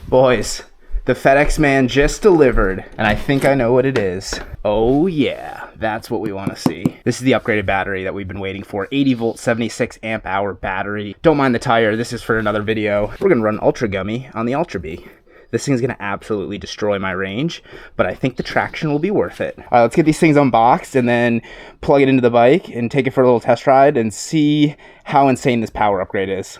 Boys, the FedEx man just delivered, and I think I know what it is. Oh yeah, that's what we want to see. This is the upgraded battery that we've been waiting for. 80 volt, 76 amp hour battery. Don't mind the tire, this is for another video. We're gonna run Ultra Gummy on the Ultra B. This thing's gonna absolutely destroy my range, but I think the traction will be worth it. All right, let's get these things unboxed and then plug it into the bike and take it for a little test ride and see how insane this power upgrade is.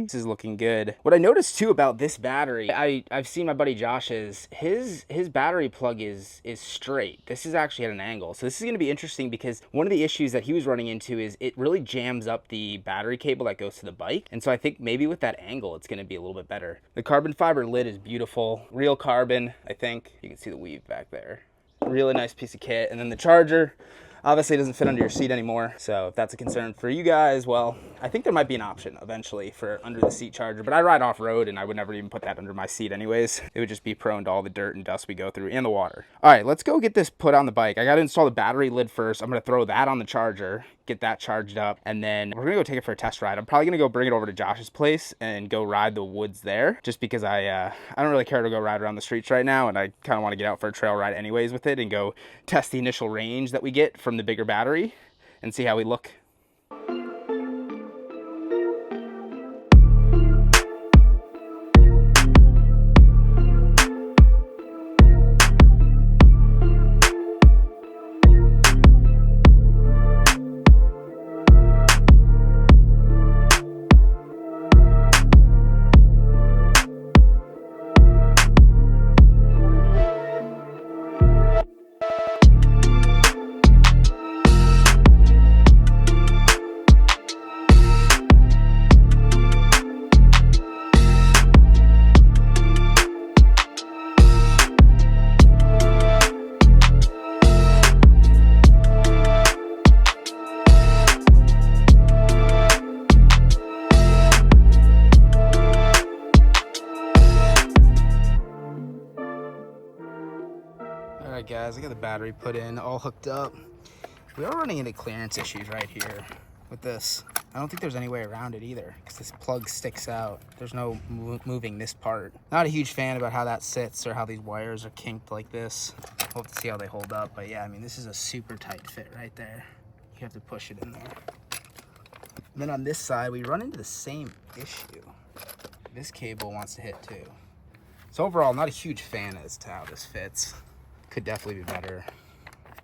This is looking good. What I noticed too about this battery, I've seen my buddy Josh's, his battery plug is straight. This is actually at an angle. So this is going to be interesting because one of the issues that he was running into is it really jams up the battery cable that goes to the bike. And so I think maybe with that angle, it's going to be a little bit better. The carbon fiber lid is beautiful. Real carbon, I think. You can see the weave back there. Really nice piece of kit. And then the charger obviously doesn't fit under your seat anymore. So if that's a concern for you guys, well, I think there might be an option eventually for under the seat charger, but I ride off road and I would never even put that under my seat anyways. It would just be prone to all the dirt and dust we go through and the water. All right, let's go get this put on the bike. I got to install the battery lid first. I'm going to throw that on the charger, get that charged up, and then we're gonna go take it for a test ride. I'm probably gonna go bring it over to Josh's place and go ride the woods there, just because I don't really care to go ride around the streets right now, and I kind of want to get out for a trail ride anyways with it and go test the initial range that we get from the bigger battery and see how we look. Alright guys, I got the battery put in, all hooked up. We are running into clearance issues right here with this. I don't think there's any way around it either, because this plug sticks out. There's no moving this part. Not a huge fan about how that sits or how these wires are kinked like this. We'll have to see how they hold up, but yeah, I mean, this is a super tight fit right there. You have to push it in there. And then on this side, we run into the same issue. This cable wants to hit too. So overall, not a huge fan as to how this fits. Could definitely be better.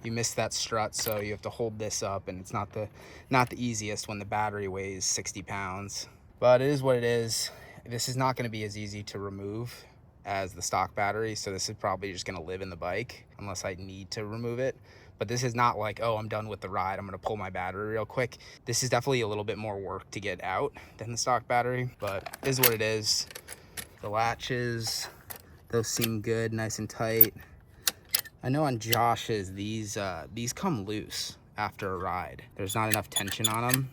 You missed that strut, so you have to hold this up, and it's not the easiest when the battery weighs 60 pounds. But it is what it is. This is not going to be as easy to remove as the stock battery, so this is probably just going to live in the bike unless I need to remove it. But this is not like, oh, I'm done with the ride, I'm going to pull my battery real quick. This is definitely a little bit more work to get out than the stock battery, but it is what it is. The latches, those seem good, nice and tight. I know on Josh's, these come loose after a ride. There's not enough tension on them.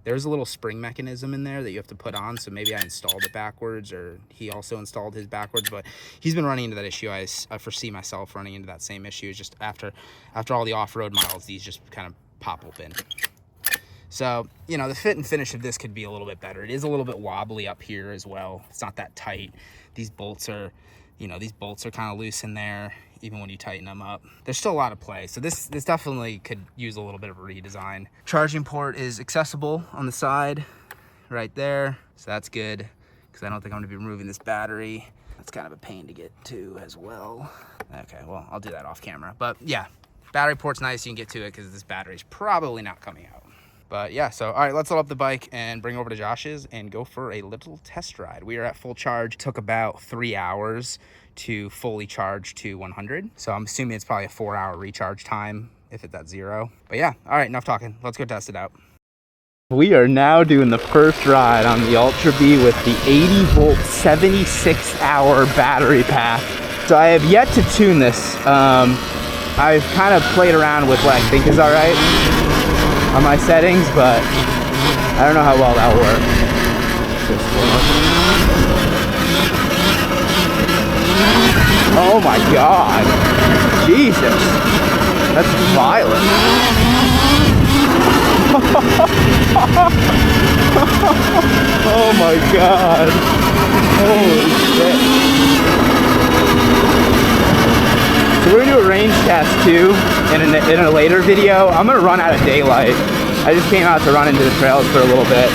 There's a little spring mechanism in there that you have to put on, so maybe I installed it backwards, or he also installed his backwards, but he's been running into that issue. I foresee myself running into that same issue. Just after all the off-road miles, these just kind of pop open. So, you know, the fit and finish of this could be a little bit better. It is a little bit wobbly up here as well. It's not that tight. These bolts are kind of loose in there, even when you tighten them up. There's still a lot of play, so this definitely could use a little bit of a redesign. Charging port is accessible on the side right there, so that's good, because I don't think I'm gonna be removing this battery. That's kind of a pain to get to as well. Okay, well, I'll do that off camera. But yeah, battery port's nice, you can get to it because this battery's probably not coming out. But yeah, so all right, let's load up the bike and bring it over to Josh's and go for a little test ride. We are at full charge. Took about 3 hours to fully charge to 100. So I'm assuming it's probably a 4-hour recharge time if it's at 0. But yeah, all right, enough talking. Let's go test it out. We are now doing the first ride on the Ultra B with the 80 volt 76 hour battery pack. So I have yet to tune this. I've kind of played around with what I think is alright on my settings, but I don't know how well that'll work. Oh my god. Jesus. That's violent. Oh my god. Holy shit. So we're gonna do a range test too in a later video. I'm gonna run out of daylight. I just came out to run into the trails for a little bit.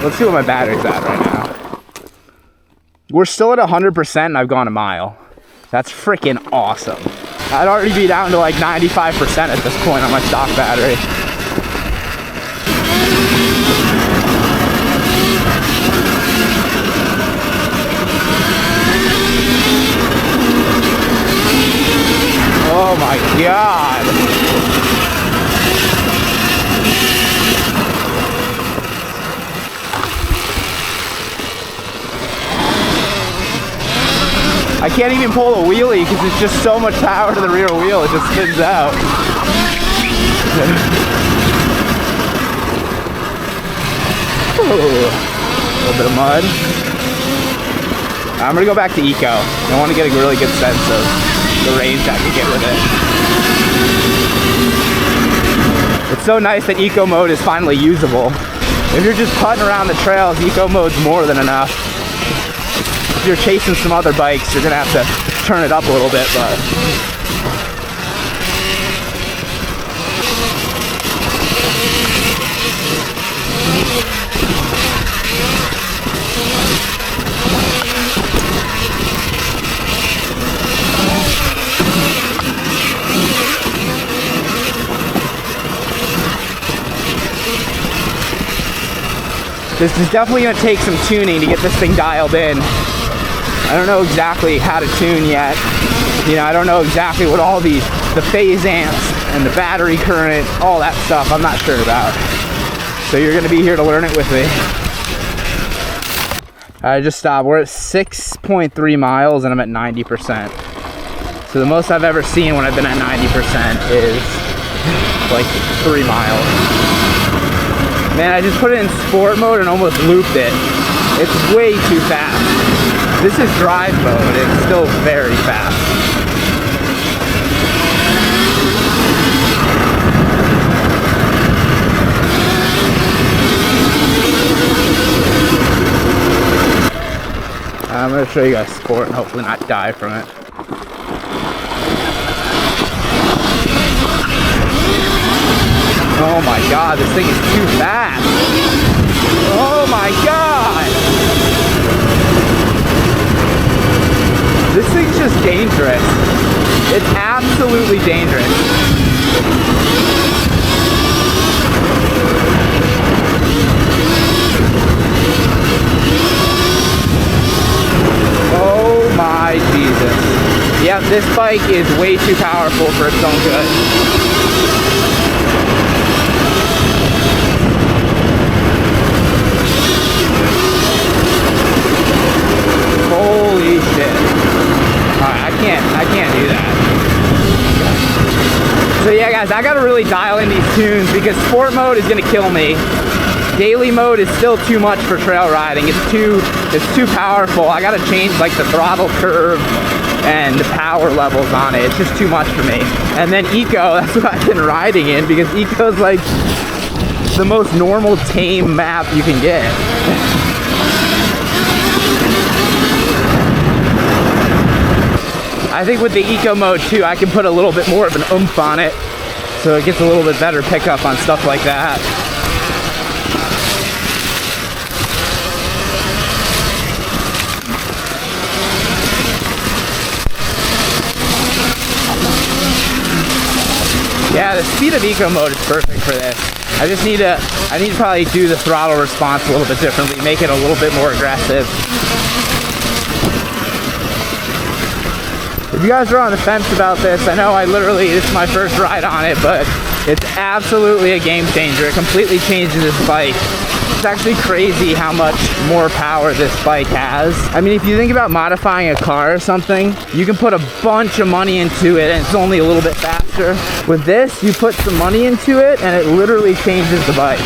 Let's see what my battery's at right now. We're still at 100% and I've gone a mile. That's freaking awesome. I'd already be down to like 95% at this point on my stock battery. Oh my god. I can't even pull a wheelie because it's just so much power to the rear wheel, it just spins out. Ooh, a little bit of mud. I'm gonna go back to Eco. I want to get a really good sense of the range I can get with it. It's so nice that Eco mode is finally usable. If you're just putting around the trails, Eco mode's more than enough. If you're chasing some other bikes, you're gonna have to turn it up a little bit, but this is definitely gonna take some tuning to get this thing dialed in. I don't know exactly how to tune yet. You know, I don't know exactly what all the phase amps and the battery current, all that stuff, I'm not sure about. So you're gonna be here to learn it with me. I just stopped. We're at 6.3 miles and I'm at 90%. So the most I've ever seen when I've been at 90% is like 3 miles. Man, I just put it in sport mode and almost looped it. It's way too fast. This is drive mode, it's still very fast. I'm gonna show you guys sport and hopefully not die from it. Oh my god, this thing is too fast. Oh my god. This thing's just dangerous. It's absolutely dangerous. Oh my Jesus. Yeah, this bike is way too powerful for its own good. Holy shit. Alright, I can't do that. So yeah guys, I gotta really dial in these tunes because sport mode is gonna kill me. Daily mode is still too much for trail riding. It's too powerful. I gotta change like the throttle curve and the power levels on it. It's just too much for me. And then Eco, that's what I've been riding in because Eco's like the most normal tame map you can get. I think with the Eco mode too, I can put a little bit more of an oomph on it, so it gets a little bit better pickup on stuff like that. Yeah, the speed of Eco mode is perfect for this. I need to probably do the throttle response a little bit differently, make it a little bit more aggressive. If you guys are on the fence about this, I know this is my first ride on it, but it's absolutely a game changer. It completely changes this bike. It's actually crazy how much more power this bike has. I mean, if you think about modifying a car or something, you can put a bunch of money into it and it's only a little bit faster. With this, you put some money into it and it literally changes the bike.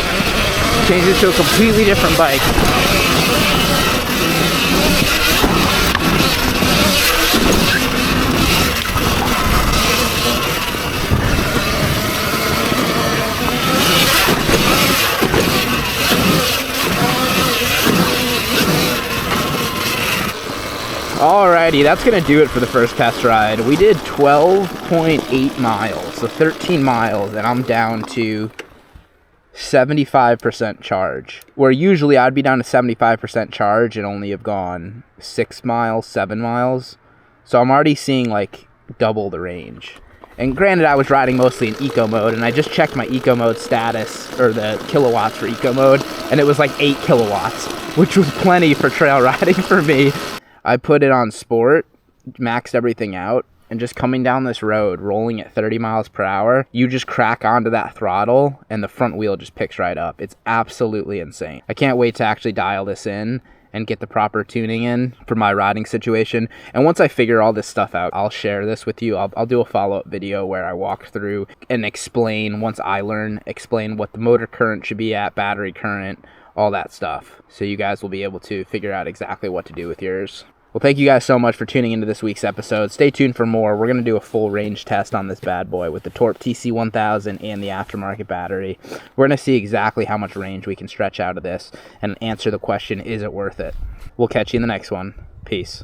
Changes to a completely different bike. Alrighty, that's gonna do it for the first test ride. We did 12.8 miles, so 13 miles, and I'm down to 75% charge. Where usually I'd be down to 75% charge and only have gone 6 miles, 7 miles. So I'm already seeing like double the range. And granted, I was riding mostly in eco mode, and I just checked my eco mode status, or the kilowatts for eco mode, and it was like 8 kilowatts, which was plenty for trail riding for me. I put it on sport, maxed everything out, and just coming down this road, rolling at 30 miles per hour, you just crack onto that throttle and the front wheel just picks right up. It's absolutely insane. I can't wait to actually dial this in and get the proper tuning in for my riding situation. And once I figure all this stuff out, I'll share this with you. I'll do a follow-up video where I walk through and explain, once I learn, explain what the motor current should be at, battery current, all that stuff. So you guys will be able to figure out exactly what to do with yours. Well, thank you guys so much for tuning into this week's episode. Stay tuned for more. We're going to do a full range test on this bad boy with the Torp TC1000 and the aftermarket battery. We're going to see exactly how much range we can stretch out of this and answer the question, is it worth it? We'll catch you in the next one. Peace.